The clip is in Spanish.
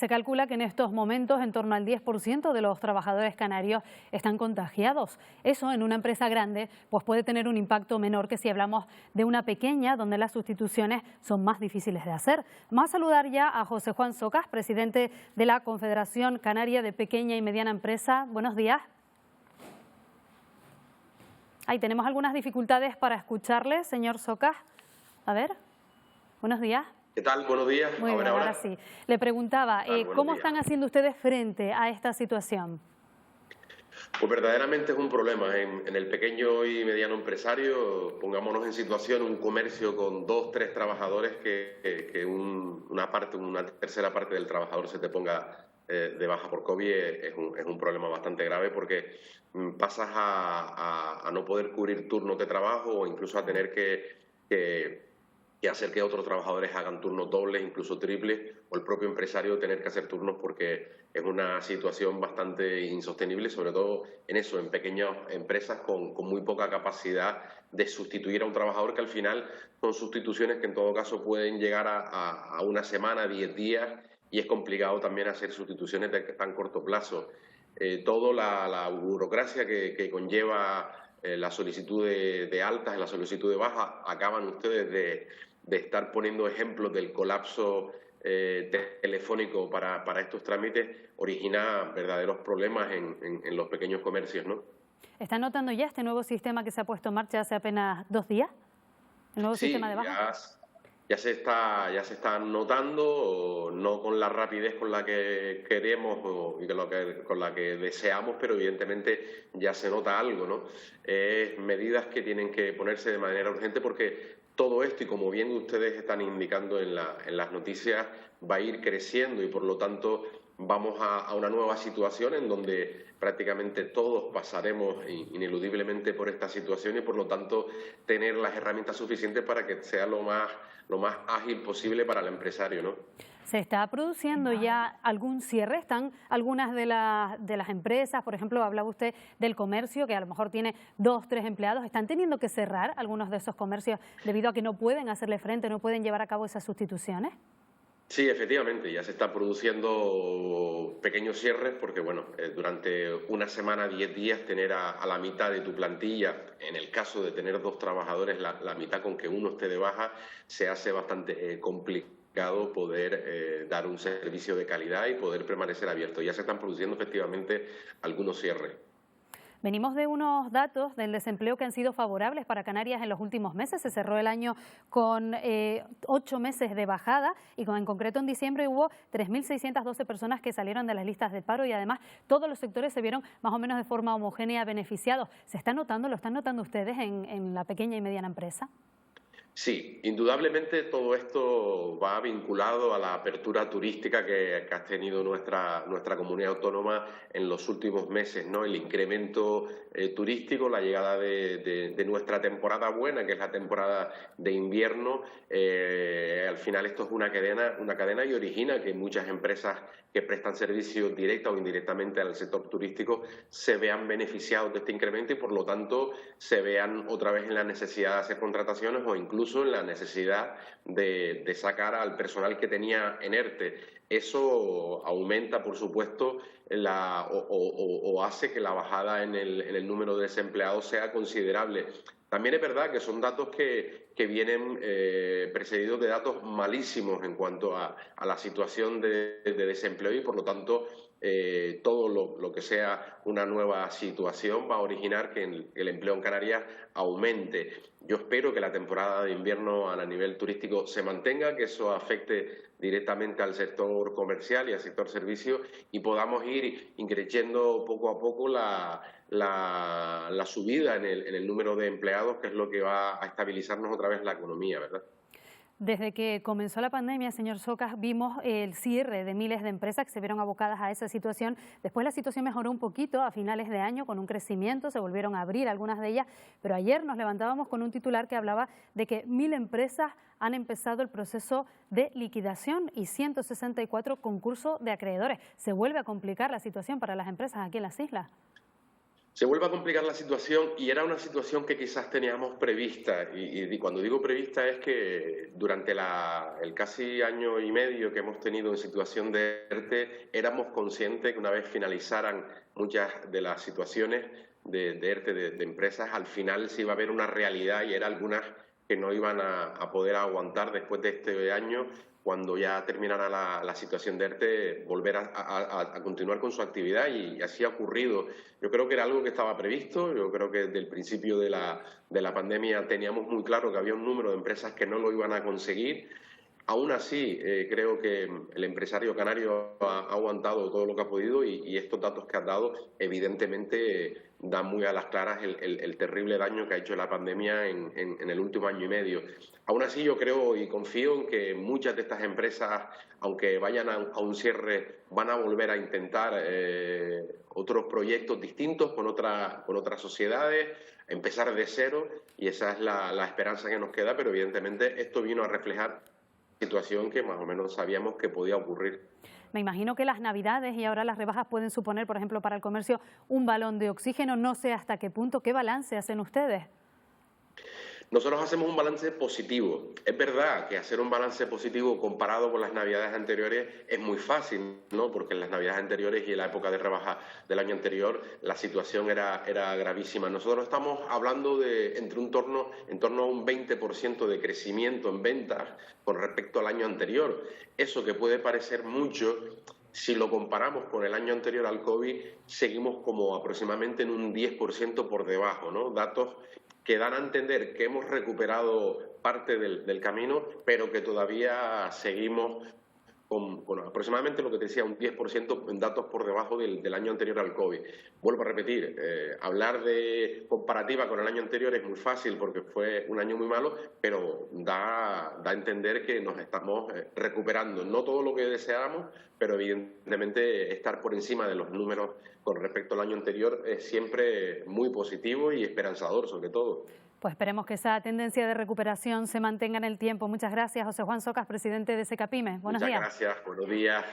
Se calcula que en estos momentos en torno al 10% de los trabajadores canarios están contagiados. Eso en una empresa grande pues puede tener un impacto menor que si hablamos de una pequeña donde las sustituciones son más difíciles de hacer. Vamos a saludar ya a José Juan Socas, presidente de la Confederación Canaria de Pequeña y Mediana Empresa. Buenos días. Ahí tenemos algunas dificultades para escucharle, señor Socas. A ver, buenos días. ¿Qué tal? Buenos días. Muy bien, ahora sí. Le preguntaba, ¿cómo están haciendo ustedes frente a esta situación? Pues verdaderamente es un problema. En el pequeño y mediano empresario, pongámonos en situación, un comercio con 2, 3 trabajadores, que una tercera parte del trabajador se te ponga de baja por COVID es un problema bastante grave, porque pasas a no poder cubrir turnos de trabajo o incluso a tener que hacer que otros trabajadores hagan turnos dobles, incluso triples, o el propio empresario tener que hacer turnos, porque es una situación bastante insostenible, sobre todo en pequeñas empresas con muy poca capacidad de sustituir a un trabajador, que al final son sustituciones que en todo caso pueden llegar a una semana, 10 días, y es complicado también hacer sustituciones de tan corto plazo. Toda la burocracia que conlleva la solicitud de altas, la solicitud de bajas, acaban ustedes de estar poniendo ejemplos del colapso telefónico para estos trámites, origina verdaderos problemas en los pequeños comercios, ¿no? ¿Están notando ya este nuevo sistema que se ha puesto en marcha hace apenas 2 días? ¿El nuevo sistema de bajas? Ya se está notando, no con la rapidez con la que queremos y con la que deseamos, pero evidentemente ya se nota algo, ¿no? Medidas que tienen que ponerse de manera urgente, porque todo esto, y como bien ustedes están indicando en las noticias, va a ir creciendo y por lo tanto vamos a una nueva situación en donde prácticamente todos pasaremos ineludiblemente por esta situación, y por lo tanto tener las herramientas suficientes para que sea lo más ágil posible para el empresario, ¿no? ¿Se está produciendo ya algún cierre? ¿Están algunas de las empresas, por ejemplo, hablaba usted del comercio, que a lo mejor tiene 2, 3 empleados, están teniendo que cerrar algunos de esos comercios debido a que no pueden hacerle frente, no pueden llevar a cabo esas sustituciones? Sí, efectivamente, ya se están produciendo pequeños cierres, porque bueno, durante una semana, 10 días, tener a la mitad de tu plantilla, en el caso de tener 2 trabajadores, la mitad con que uno esté de baja, se hace bastante complicado poder dar un servicio de calidad y poder permanecer abierto. Ya se están produciendo efectivamente algunos cierres. Venimos de unos datos del desempleo que han sido favorables para Canarias en los últimos meses. Se cerró el año con 8 meses de bajada y en concreto en diciembre hubo 3.612 personas que salieron de las listas de paro, y además todos los sectores se vieron más o menos de forma homogénea beneficiados. ¿Se está notando, lo están notando ustedes en la pequeña y mediana empresa? Sí, indudablemente todo esto va vinculado a la apertura turística que ha tenido nuestra comunidad autónoma en los últimos meses, ¿no? El incremento turístico, la llegada de nuestra temporada buena, que es la temporada de invierno. Al final esto es una cadena y origina que muchas empresas que prestan servicios directa o indirectamente al sector turístico se vean beneficiados de este incremento y por lo tanto se vean otra vez en la necesidad de hacer contrataciones o incluso en la necesidad de sacar al personal que tenía en ERTE. Eso aumenta, por supuesto, o hace que la bajada en el número de desempleados sea considerable. También es verdad que son datos que vienen precedidos de datos malísimos en cuanto a la situación de desempleo, y por lo tanto todo lo que sea una nueva situación va a originar que el empleo en Canarias aumente. Yo espero que la temporada de invierno a nivel turístico se mantenga, que eso afecte directamente al sector comercial y al sector servicio y podamos ir increciendo poco a poco la subida en el número de empleados, que es lo que va a estabilizarnos otra vez la economía, ¿verdad? Desde que comenzó la pandemia, señor Socas, vimos el cierre de miles de empresas que se vieron abocadas a esa situación. Después la situación mejoró un poquito a finales de año con un crecimiento, se volvieron a abrir algunas de ellas, pero ayer nos levantábamos con un titular que hablaba de que 1.000 empresas han empezado el proceso de liquidación y 164 concursos de acreedores. ¿Se vuelve a complicar la situación para las empresas aquí en las islas? Se vuelve a complicar la situación y era una situación que quizás teníamos prevista. Y cuando digo prevista es que durante el casi año y medio que hemos tenido en situación de ERTE, éramos conscientes que una vez finalizaran muchas de las situaciones de ERTE de empresas, al final se iba a ver una realidad y era algunas que no iban a poder aguantar después de este año, cuando ya terminara la situación de ERTE, volver a continuar con su actividad, y así ha ocurrido. Yo creo que era algo que estaba previsto. Yo creo que desde el principio de la pandemia teníamos muy claro que había un número de empresas que no lo iban a conseguir. Aún así, creo que el empresario canario ha aguantado todo lo que ha podido, y estos datos que has dado evidentemente dan muy a las claras el terrible daño que ha hecho la pandemia en el último año y medio. Aún así, yo creo y confío en que muchas de estas empresas, aunque vayan a un cierre, van a volver a intentar otros proyectos distintos con otras sociedades, empezar de cero, y esa es la esperanza que nos queda, pero evidentemente esto vino a reflejar situación que más o menos sabíamos que podía ocurrir. Me imagino que las Navidades y ahora las rebajas pueden suponer, por ejemplo, para el comercio un balón de oxígeno. No sé hasta qué punto. ¿Qué balance hacen ustedes? Nosotros hacemos un balance positivo. Es verdad que hacer un balance positivo comparado con las Navidades anteriores es muy fácil, ¿no? Porque en las Navidades anteriores y en la época de rebaja del año anterior la situación era gravísima. Nosotros estamos hablando de en torno a un 20% de crecimiento en ventas con respecto al año anterior. Eso, que puede parecer mucho, si lo comparamos con el año anterior al COVID, seguimos como aproximadamente en un 10% por debajo, ¿no? Datos que dan a entender que hemos recuperado parte del camino, pero que todavía seguimos con aproximadamente lo que te decía, un 10% en datos por debajo del año anterior al COVID. Vuelvo a repetir, hablar de comparativa con el año anterior es muy fácil porque fue un año muy malo, pero da a entender que nos estamos recuperando. No todo lo que deseábamos, pero evidentemente estar por encima de los números con respecto al año anterior es siempre muy positivo y esperanzador, sobre todo. Pues esperemos que esa tendencia de recuperación se mantenga en el tiempo. Muchas gracias, José Juan Socas, presidente de SECAPIME. Buenos días. Muchas gracias, buenos días.